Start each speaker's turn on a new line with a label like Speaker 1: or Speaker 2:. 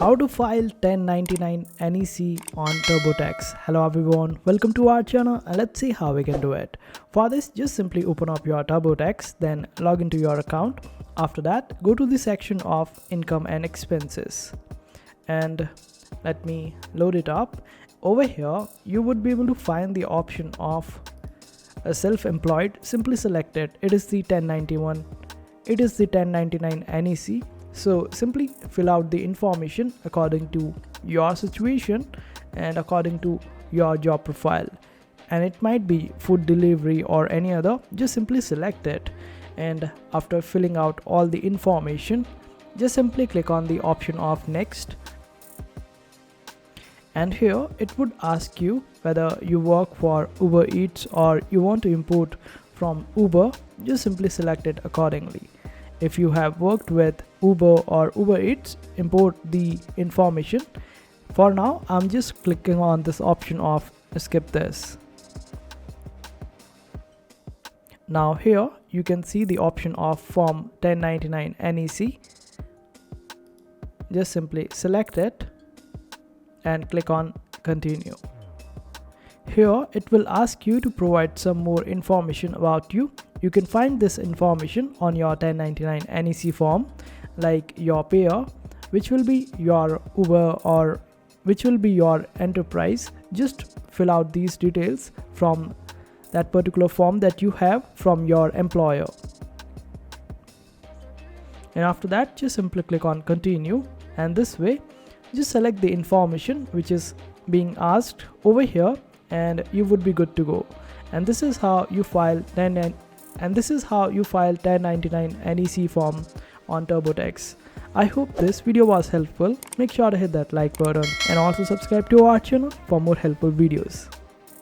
Speaker 1: How to file 1099 NEC on TurboTax. Hello everyone, welcome to our channel and let's see how we can do it. For this, just simply open up your TurboTax, then log into your account. After that, go to the section of income and expenses and let me load it up. Over here, you would be able to find the option of a self-employed. Simply select it. It is the 1091. It is the 1099 NEC. So simply fill out the information according to your situation and according to your job profile, and it might be food delivery or any other. Just simply select it, and after filling out all the information, just simply click on the option of next, and here it would ask you whether you work for Uber Eats or you want to import from Uber. Just simply select it accordingly. If you have worked with Uber or Uber Eats, import the information. For now, I'm just clicking on this option of skip this. Now here you can see the option of Form 1099 NEC. Just simply select it and click on continue. Here it will ask you to provide some more information about you. You can find this information on your 1099 NEC form, like your payer, which will be your Uber or which will be your enterprise. Just fill out these details from that particular form that you have from your employer. And after that, just simply click on continue, and this way just select the information which is being asked over here and you would be good to go. And this is how you file 1099 NEC form on TurboTax. I hope this video was helpful. Make sure to hit that like button and also subscribe to our channel for more helpful videos.